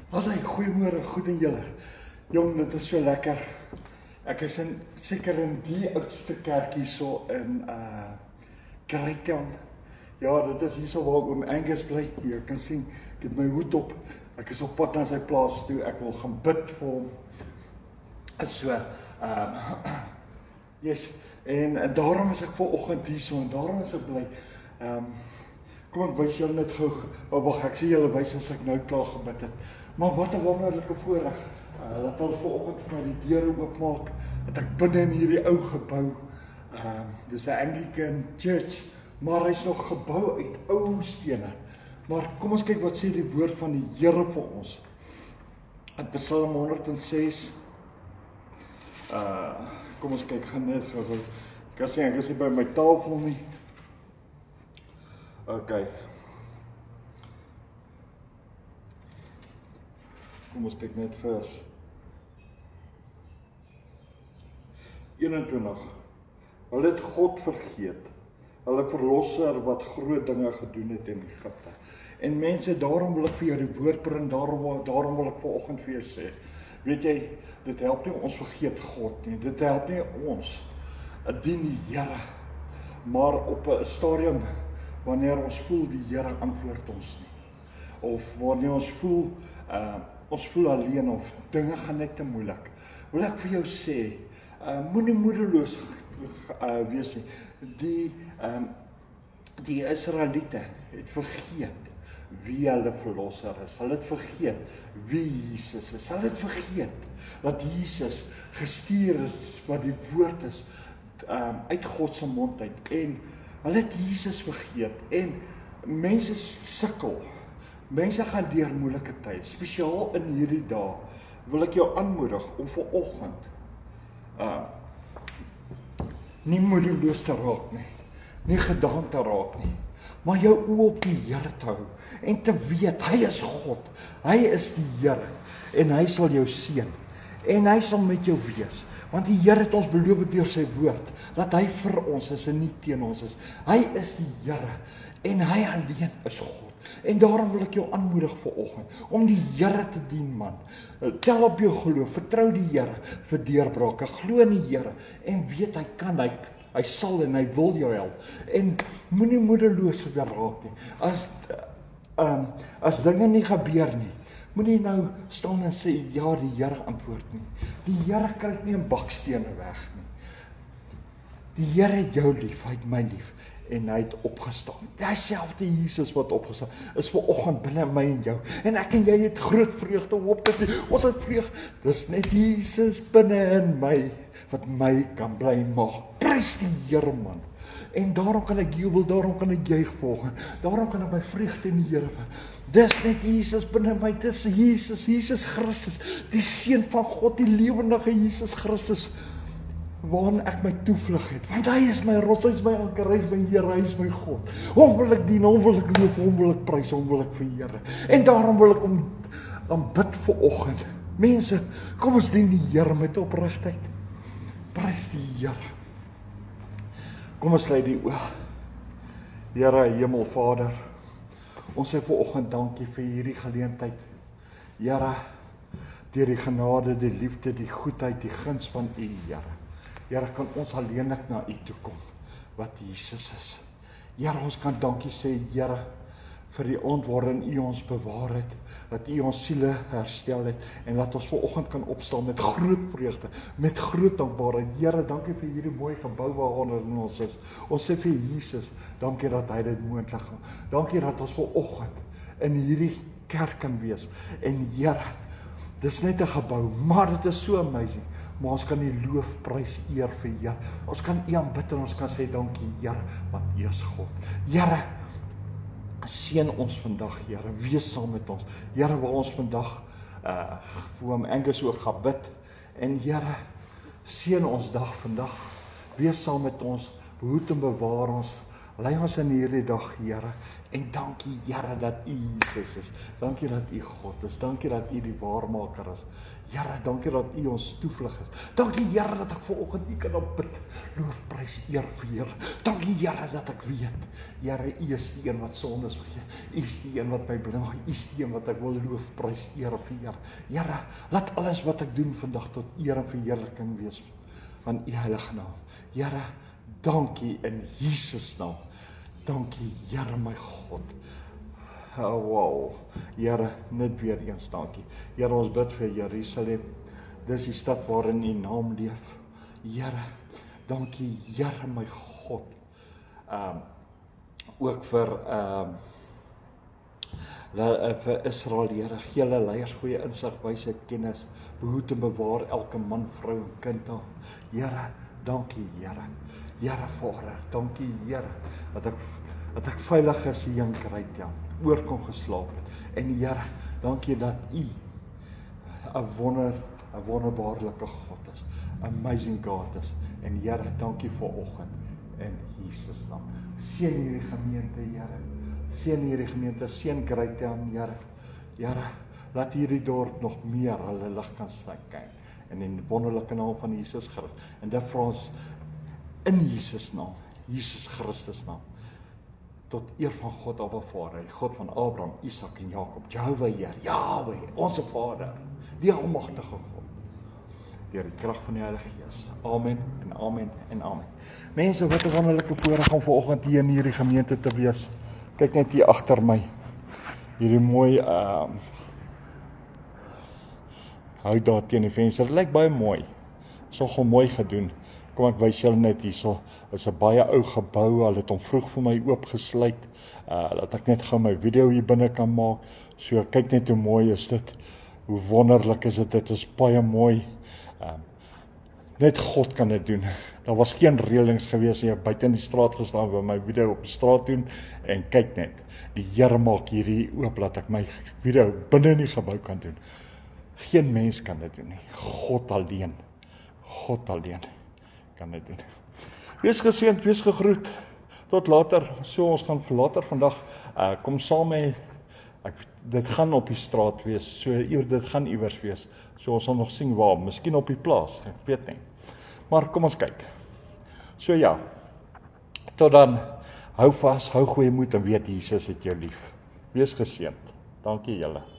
Goeiemôre, goed en julle. Jong, dit is so lekker. Ek is seker in die oudste kerk hierso in Greytown. Ja, dit is hierso waar oom Angus bly. Jy kan sien, ek het my hoed op. Ek is op pad na sy plaas toe. Ek wil gaan bid vir hom. So, yes. En daarom is ek vanoggend hierso en daarom is ek bly. Kom ek wys julle net gou. Wag, ek sê julle wys as ek nou klaar gebid het. Maar wat 'n wonderlike voorreg. Dat hulle vanoggend vir my die deure oopmaak, dat ek binne in hierdie ou gebou. Dis 'n Anglican church, maar hy's nog gebou uit ou stene. Maar kom ons kyk wat sê die woord van die Here vir ons. In Psalm 106. Kom ons kyk gaan net gou. Ek sê ek is nie by my tafel nie. Okay. Kom ons kyk net vers 21. Hulle het God vergeet. Hulle verlosser wat groot dinge gedoen het in Egipte. En mense, daarom wil ek vir jou die woord bring, daarom wil ek vanoggend vir jou sê. Weet jy, dit help nie ons vergeet God nie. Dit help nie ons dien die Here. Maar op 'n stadium wanneer ons voel die Here antwoord ons nie. Of wanneer ons voel alleen of dinge gaan net te moeilik. Wil ek vir jou sê, moenie moedeloos wees nie. Die Israeliete het vergeet wie hulle verlosser is. Hulle het vergeet wie Jesus is. Hulle het vergeet dat Jesus gestuur is, wat die woord is, uit God se mond uit. En hulle het Jesus vergeet. En mense sukkel. Mense gaan deur moeilike tye. Spesiaal in hierdie dae wil ek jou aanmoedig om vanoggend nie moedeloos te raak nie. Nie gedaan te raak nie. Maar jou oë op die Here te hou en te weet hy is God. Hy is die Here en hy sal jou seën. En hy sal met jou wees. Want die Here het ons beloof deur sy woord dat hy vir ons is en nie teen ons is. Hy is die Here en hy alleen is God. En daarom wil ek jou aanmoedig vanoggend om die Here te dien, man. Tel op jou geloof, vertrou die Here vir deurbrake. Glo in die Here en weet hy kan, hy sal en hy wil jou help. En moenie moedeloos raak nie. As dinge nie gebeur nie, moenie nou staan en sê ja, die Here antwoord nie. Die Here kyk nie in bakstene weg nie. Die Here het jou lief, hy het my lief. En hy het opgestaan. Hy selfde Jesus wat opgestaan is vanoggend binne my en jou. En ek en jy het groot vreugde op dit. Ons het vreugde. Dis net Jesus binne in my wat my kan bly maak. Prys die Here, man. En daarom kan ek jubel, daarom kan ek juig vanoggend. Daarom kan ek my vreugde in die Here vind. Dis net Jesus binne my. Dis Jesus Christus, die Seun van God, die lewendige Jesus Christus, waarin ek my toevlug het, want hy is my rots, hy is my anker, hy is my Here, hy is my God. Hom wil ek dien, hom wil ek loof, hom wil ek prys, hom wil ek verheer. En daarom wil ek bid vanoggend. Mense, kom ons dien die Here met opregtheid. Prys die Here. Kom ons sluit die oë. Here, Hemelvader, ons sê vanoggend dankie vir hierdie geleentheid. Here, deur die genade, die liefde, die goedheid, die guns van U, Here. Here, kan ons alleenlik na U toe kom, wat Jesus is. Here, ons kan dankie sê, Here, vir die aand waarin U ons bewaar het, dat U ons siele herstel het, en dat ons vanoggend kan opstaan met groot vreugde, met groot dankbaarheid. Here, dankie vir hierdie mooi gebou waarin ons is. Ons sê vir Jesus, dankie dat hy dit moontlik gemaak. Dankie dat ons vanoggend in hierdie kerk kan wees. En Here, dis net 'n gebou, maar dit is so amazing. Maar ons kan die loof, prys, eer vir Here. Ons kan U aanbid en ons kan sê dankie, Here, want U is God. Here, seën ons vandag, Here. Wees saam met ons. Here, waar ons vandag vir hom Angus ook gaan bid. En Here, seën ons dag vandag. Wees saam met ons. Behoed en bewaar ons Lei ons in hierdie dag, Here, en dankie, Here, dat U Jesus is. Dankie dat U God is. Dankie dat U die waarmaker is. Here, dankie dat U ons toevlug is. Dankie, Here, dat ek vanoggend U kan aanbid, loofprys, eer vir. Dankie, Here, dat ek weet, Here, U is die een wat sondes vergeef. U is die een wat my bly. U is die een wat ek wil loofprys, eer vir. Here, laat alles wat ek doen vandag tot eer en verheerliking wees van U heilige naam. Here, dankie in Jesus naam. Dankie, Here my God. Oh, wow. Here, net weer eens dankie. Here, ons bid vir Jerusalem. Dis die stad waarin U naam leef. Here, dankie, Here my God. Ook vir Israel, Here, gee hulle leiers goeie insig, wysheid, kennis, behoed en bewaar elke man, vrou en kind daar. Here, dankie, Here. Here Vader, dankie, Here, dat ek veilig is hier in Kruitjam, oor kon geslaap het. En Here, dankie dat U 'n wonderbaarlike God is, amazing God is. En Here, dankie vir oggend in Jesus naam. Seën hierdie gemeente, Here. Seën hierdie gemeente, seën Kruitjam, Here. Here, laat hierdie dorp nog meer hulle lig kan skyn. En in die wonderlike naam van Jesus Christus. En dit vra ons in Jesus naam, Jesus Christus naam. Tot eer van God Abba Vader, die God van Abraham, Isak en Jakob, Jehovah Heer, Yahweh, onze Vader, die almagtige God. Deur die krag van die Heilige Gees. Amen en amen en amen. Mense, wat 'n wonderlike voorreg om vanoggend hier in hierdie gemeente te wees. Kyk net hier agter my. Hierdie mooi hout daar teen die venster. Dit lyk baie mooi. So mooi gedoen. Kom ek wys julle net hierso. Is 'n baie ou gebou. Hulle het hom vroeg vir my oopgesluit. Dat ek net gou my video hier binne kan maak. So kyk net hoe mooi is dit. Hoe wonderlik is dit. Dit is baie mooi. Net God kan dit doen. Daar was geen reëlings gewees nie. Ek buite in die straat gestaan waar my video op die straat doen en kyk net. Die Here maak hierdie oop dat ek my video binne in die gebou kan doen. Geen mens kan dit doen nie. God alleen. God alleen kan dit doen. Wees geseënd, wees gegroet. Tot later. So ons gaan later vandag kom saam met dit gaan op die straat wees. So dit gaan iewers wees. So ons sal nog sien waar, miskien op die plaas, ek weet nie. Maar kom ons kyk. So ja. Tot dan, hou vas, hou goeie moed en weet Jesus het jou lief. Wees geseënd. Dankie julle.